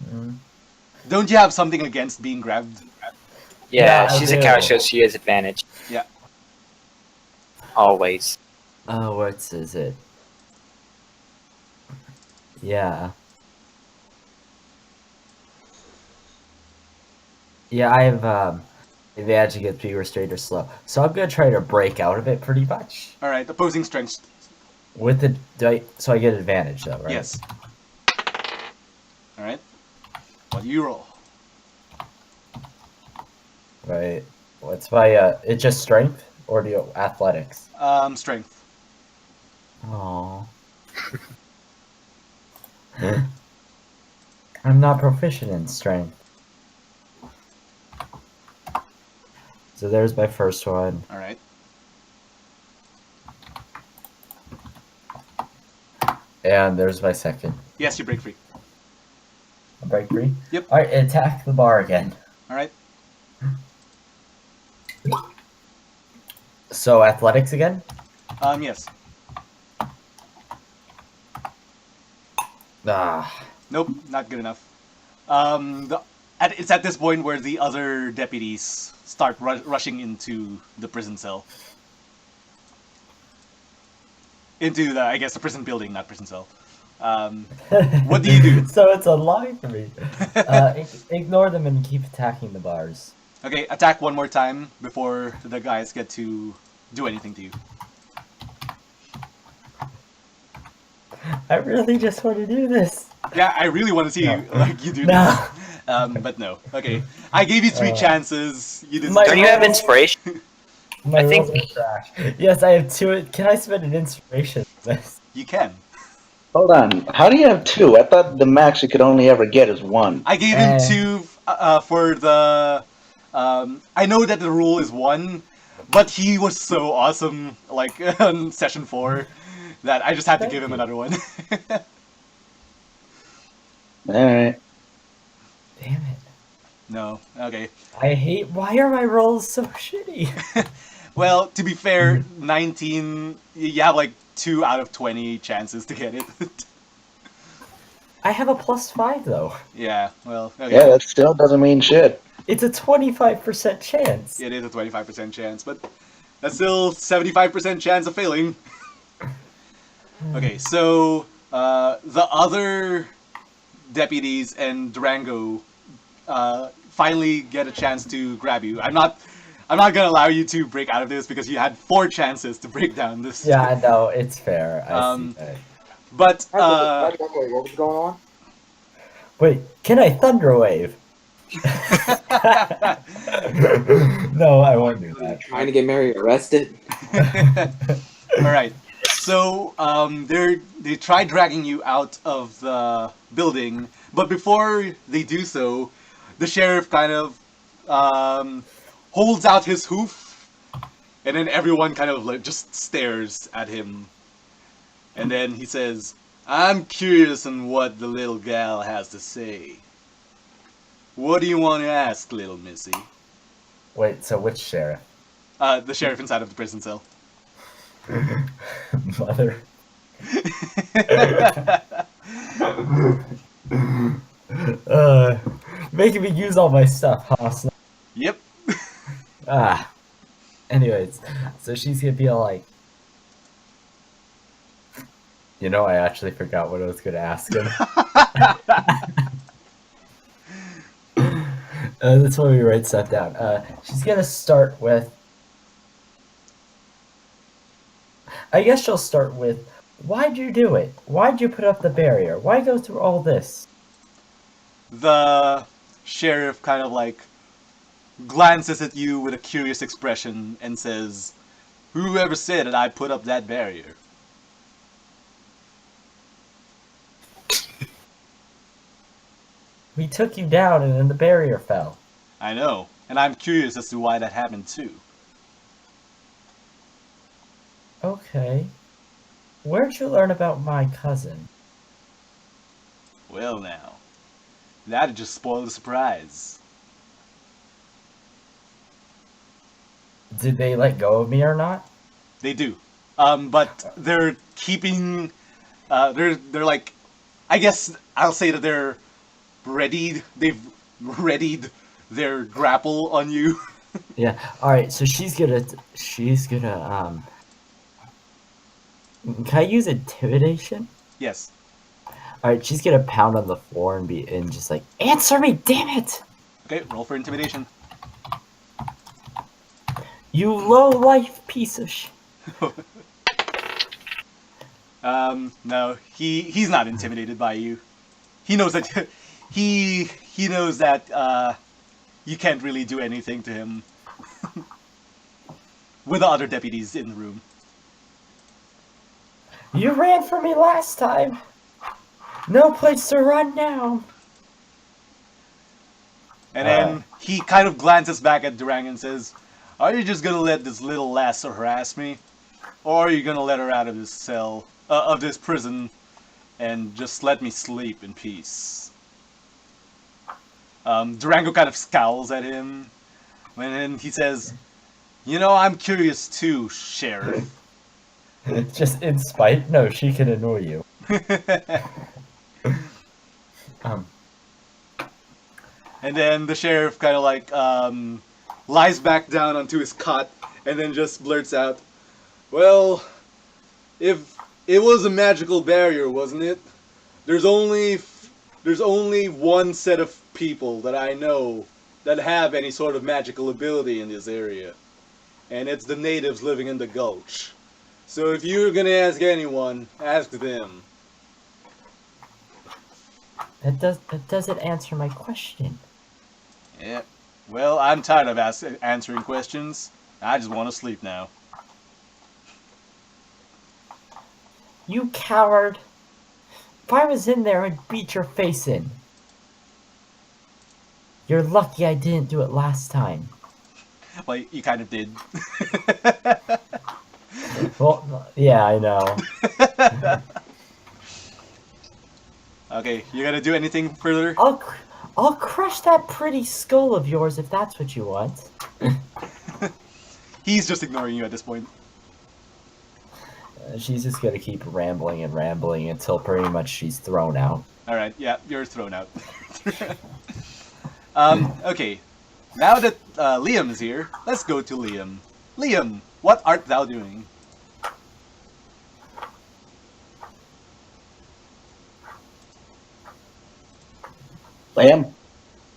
Mm. Don't you have something against being grabbed? Yeah, Yeah, I she's a do. cow, so she has advantage. Yeah. Always. Oh, what is it? Yeah. Yeah, I have advantage against being restrained or slow. So I'm gonna try to break out of it pretty much. Alright, opposing strength. With the so I get advantage though, right? Yes. Alright. What do you roll? Right. What's my it's just strength or do you athletics? Strength. Oh. I'm not proficient in strength. So there's my first one. Alright. And there's my second. Yes, you break free. A break free? Yep. Alright, attack the bar again. Alright. So athletics again? Yes. Ah. Nope, not good enough. It's at this point where the other deputies start rushing into the prison cell. Into the prison building, not prison cell. What do you do? So it's a lie for me. Ignore them and keep attacking the bars. Okay, attack one more time before the guys get to do anything to you. I really just want to do this. Yeah, I really want to see No. you do No. this. But no. Okay, I gave you 3 chances. You didn't. My Don't you have rolls- inspiration? My I think- rolls are trash. Yes, I have 2. Can I spend an inspiration on this? You can. Hold on. How do you have 2? I thought the max you could only ever get is 1. I gave him 2 for the. I know that the rule is 1, but he was so awesome, like on session 4, that I just had to Thank give him you. another one. Alright. Damn it. No. Okay. I hate. Why are my rolls so shitty? Well, to be fair, 19. You have like 2 out of 20 chances to get it. I have a +5 though. Yeah. Well. Okay. Yeah, that still doesn't mean shit. It's a 25% chance. It is a 25% chance, but that's still 75% chance of failing. Okay, so the other deputies and Durango finally get a chance to grab you. I'm not gonna allow you to break out of this because you had 4 chances to break down this. Yeah, I know. It's fair. I see that. But Wait, what was going on? Wait, can I Thunderwave? No, I won't do that. Trying to get Mary arrested? all right. So they try dragging you out of the building, but before they do so, the sheriff kind of holds out his hoof, and then everyone kind of like just stares at him, and then he says, "I'm curious on what the little gal has to say. What do you want to ask, little missy?" Wait, so which sheriff? The sheriff inside of the prison cell. Mother. Making me use all my stuff, huh? Yep. Ah. Anyways, so she's gonna be all like, I actually forgot what I was gonna ask him. That's why we write stuff down. She's gonna start with. I guess she'll start with, why'd you do it? Why'd you put up the barrier? Why go through all this? The sheriff kind of like glances at you with a curious expression and says, "Whoever said that I put up that barrier?" We took you down and then the barrier fell. I know, and I'm curious as to why that happened too. Okay. Where'd you learn about my cousin? Well now, that'd just spoil the surprise. Did they let go of me or not? They do. But they're keeping they're like, I guess I'll say that they're readied. They've readied their grapple on you. Yeah. Alright, so she's gonna can I use intimidation? Yes. Alright, she's gonna pound on the floor and just like, answer me, damn it! Okay, roll for intimidation. You low life piece of shit. No, he's not intimidated by you. He knows that he knows that you can't really do anything to him. With the other deputies in the room. You ran for me last time. No place to run now. And then he kind of glances back at Durang and says, "Are you just gonna let this little lass harass me? Or are you gonna let her out of this cell, of this prison, and just let me sleep in peace?" Durango kind of scowls at him, and then he says, "I'm curious too, Sheriff." Just in spite? No, she can annoy you. And then the sheriff kind of like lies back down onto his cot and then just blurts out, "Well, if it was a magical barrier, wasn't it? There's only one set of people that I know that have any sort of magical ability in this area, and it's the natives living in the gulch. So if you're gonna ask anyone, ask them. That doesn't answer my question. Yeah. Well, I'm tired of answering questions. I just want to sleep now. You coward! If I was in there, I'd beat your face in. You're lucky I didn't do it last time. Well, you kind of did. Well, yeah, I know. Okay, you gonna do anything further? I'll crush that pretty skull of yours if that's what you want. He's just ignoring you at this point. She's just gonna keep rambling and rambling until pretty much she's thrown out. Alright, yeah, you're thrown out. Okay. Now that Liam is here, let's go to Liam. Liam, what art thou doing? Liam?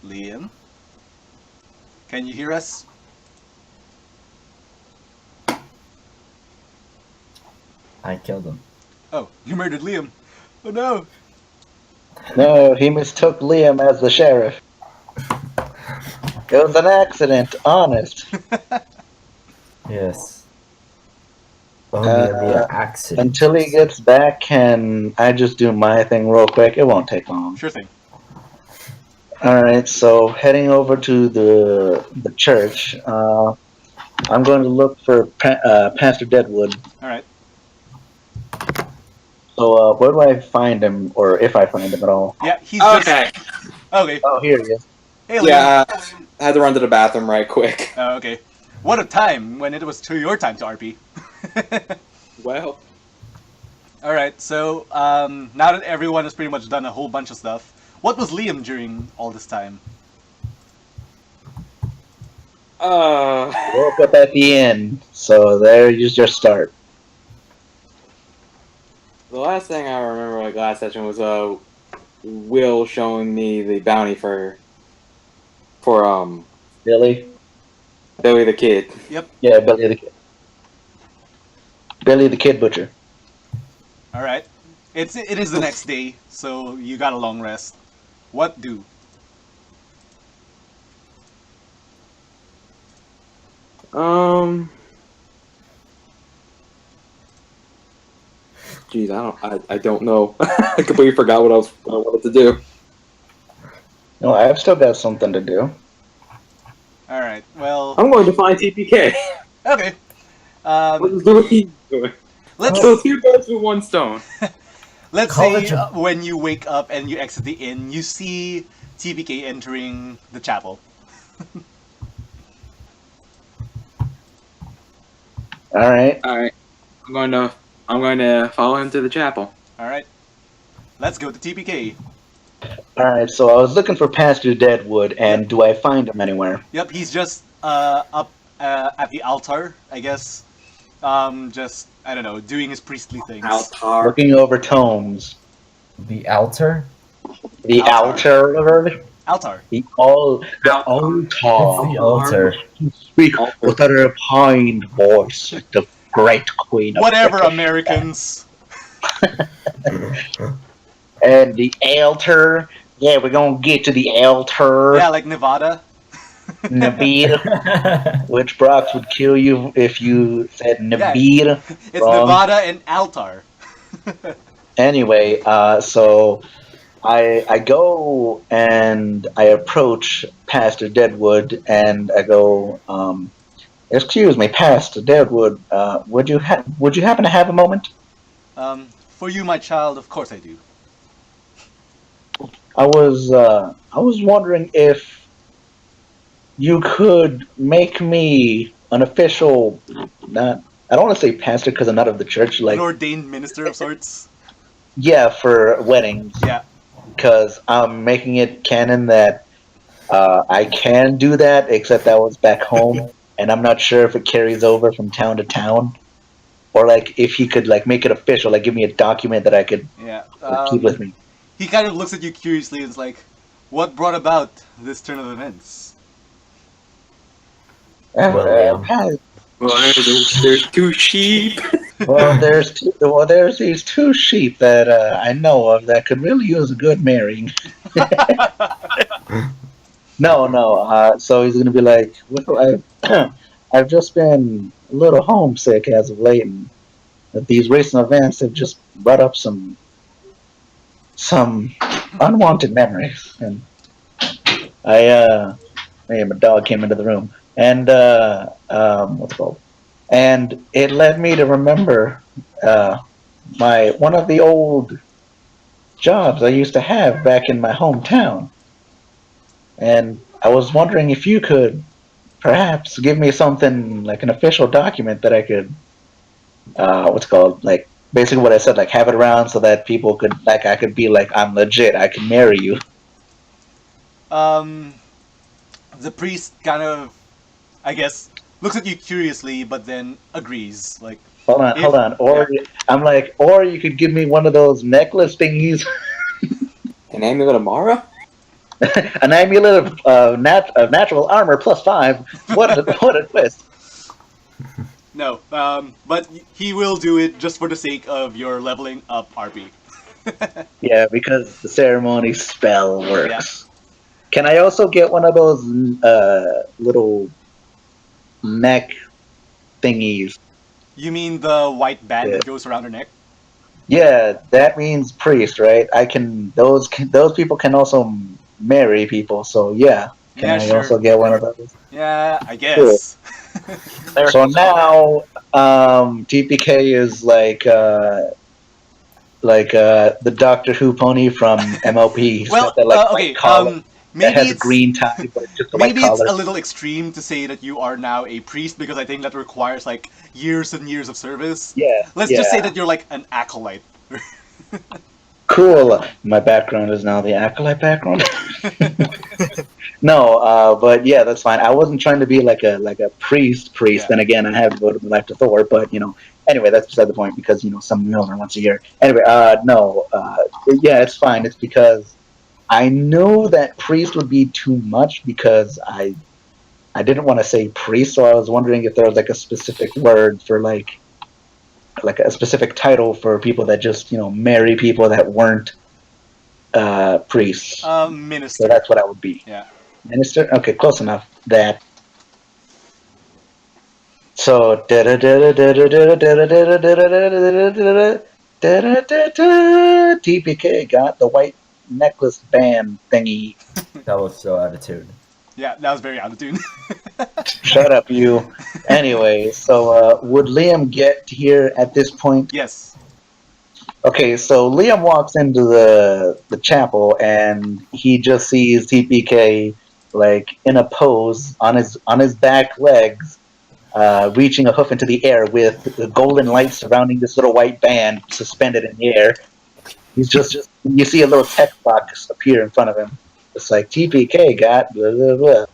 Liam? Can you hear us? I killed him. Oh, you murdered Liam. Oh no! No, he mistook Liam as the sheriff. It was an accident, honest. Yes. Only an accident. Until he gets back, can I just do my thing real quick? It won't take long. Sure thing. Alright, so heading over to the church, I'm going to look for Pastor Deadwood. Alright. So, where do I find him, or if I find him at all? Yeah, he's Okay. just... Okay. Oh, here he is. Hey, Liam. Yeah, I had to run to the bathroom right quick. Oh, okay. What a time when it was your time to RP. Well, Alright, so now that everyone has pretty much done a whole bunch of stuff, what was Liam during all this time? Woke up at the end, so there's your start. the last thing I remember like last session was Will showing me the bounty for Billy? Billy the Kid. Yeah, Billy the Kid. Billy the Kid Butcher. Alright. It is the next day, so you got a long rest. What do? Geez, I don't know. I completely forgot what I wanted to do. No, I've still got something to do. Alright, well... I'm going to find TPK. Okay. Let's do what he's doing. Let's Kill two birds with one stone. let's College say of- when you wake up and you exit the inn, you see TPK entering the chapel. Alright. Alright. I'm going to follow him to the chapel. Alright. Let's go to TPK. Alright, so I was looking for Pastor Deadwood, and do I find him anywhere? Yep, he's just up at the altar, I guess. Just, I don't know, doing his priestly things. Altar. Looking over tomes. The altar? The Altar. altar. Altar. The altar. It's the altar. Speak with a refined voice, the great queen of Whatever, British. Americans. And the altar. Yeah, we're gonna get to the altar. Yeah, like Nevada. Nabir, which Brox would kill you if you said Nabir. It's Wrong. Nevada and altar. Anyway, so I go and I approach Pastor Deadwood and I go, excuse me, Pastor Deadwood, would you happen to have a moment? For you, my child, of course I do. I was wondering if you could make me an official, not, I don't want to say pastor because I'm not of the church, like, An ordained minister of sorts. yeah, for weddings. Yeah. Because I'm making it canon that I can do that, except that was back home, and I'm not sure if it carries over from town to town, or like if he could like make it official, like give me a document that I could Yeah. keep with me. He kind of looks at you curiously and is like, what brought about this turn of events? William. Well, there's two sheep. There's these two sheep that I know of that could really use a good marrying. No. So he's gonna be like, well, I've just been a little homesick as of late, and these recent events have just brought up some unwanted memories. And my dog came into the room, and what's it called? And it led me to remember my one of the old jobs I used to have back in my hometown. And I was wondering if you could perhaps give me something like an official document that I could, what's it called, like basically what I said, like have it around so that people could, like, I could be like, I'm legit, I can marry you. um, the priest kind of, I guess, looks at you curiously, but then agrees. Like, Hold on. Or I'm like, or you could give me one of those necklace thingies, An amulet of Mara? an amulet of natural armor +5. What a twist! no, but he will do it just for the sake of your leveling up RP. Yeah, because the ceremony spell works. Can I also get one of those little neck thingies? You mean the white band Yeah. that goes around her neck? Yeah, that means priest, right? Those people can also marry people. So yeah, can Yeah, I sure. also get one of those? Yeah, I guess. So now, TPK is like the Doctor Who pony from MLP. He's Well, got that like okay. white collar that Maybe has a it's green tie, but it's just a white maybe it's collar. a little extreme to say that you are now a priest because I think that requires like years and years of service. Yeah, Let's yeah. just say that you're like an acolyte. Cool. My background is now the acolyte background. No, but yeah, that's fine. I wasn't trying to be like a priest. Yeah. Then again, I have devoted my life to Thor, but anyway, that's beside the point because some meals are once a year. Anyway, no, yeah, it's fine. It's because I knew that priest would be too much because I didn't want to say priest, so I was wondering if there was like a specific word for like a specific title for people that just marry people that weren't priests. So Minister. that's what I would be. Yeah. Minister? Okay, close enough. That. So TPK got the white necklace band thingy. That was so out of tune. Yeah, that was very out of tune. Shut up, you. Anyway, so would Liam get here at this point? Yes. Okay, so Liam walks into the chapel and he just sees TPK like in a pose on his back legs, reaching a hoof into the air with the golden light surrounding this little white band suspended in the air. He's just you see a little text box appear in front of him. It's like TPK got blah blah blah.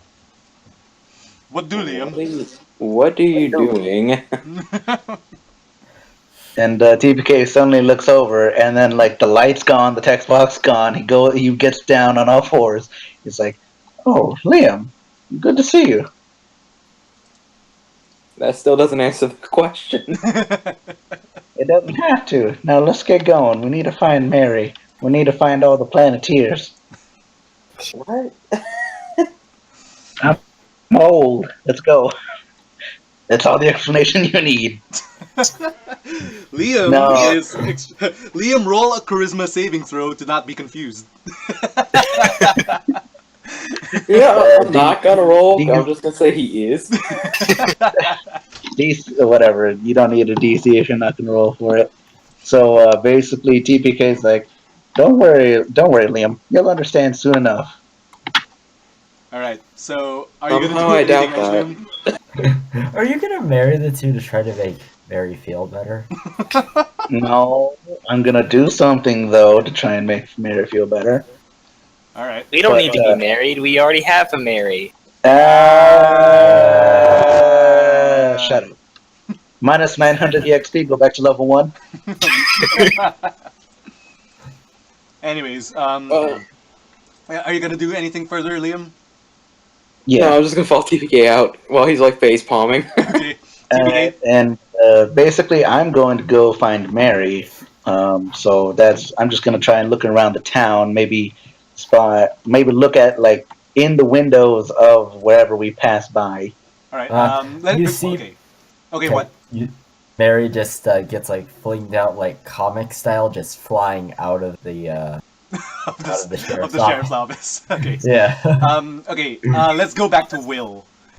What do, Liam? What are you doing? And TPK suddenly looks over, and then like the light's gone, the text box gone. He gets down on all fours. He's like, "Oh, Liam, good to see you." That still doesn't answer the question. It doesn't have to. Now let's get going. We need to find Mary. We need to find all the Planeteers. What? I'm old. Let's go. That's all the explanation you need. Liam No. is Liam, roll a charisma saving throw to not be confused. Yeah, I'm not gonna roll. do you- I'm just gonna say he is. DC, whatever. You don't need a DC if you're not gonna roll for it. So basically, TPK's like, don't worry, Liam. You'll understand soon enough. All right. So, are you Somehow gonna do I anything doubt else, that. Liam? Are you gonna marry the two to try to make Mary feel better? No, I'm gonna do something though to try and make Mary feel better. All right. We don't But, need to be married. We already have a Mary. Shut up. Minus 900 EXP. Go back to level 1. Anyways, Oh. are you gonna do anything further, Liam? Yeah. No, I'm just gonna follow TPK out while he's like face palming. Okay. TPK. And basically, I'm going to go find Mary. So I'm just going to try and look around the town, maybe maybe look at like in the windows of wherever we pass by. All right. You see- Okay. Okay. What? Mary just gets like flinged out like comic style, just flying out of the Of out of the sheriff's sheriff's office. Okay. yeah. Okay. Let's go back to Will.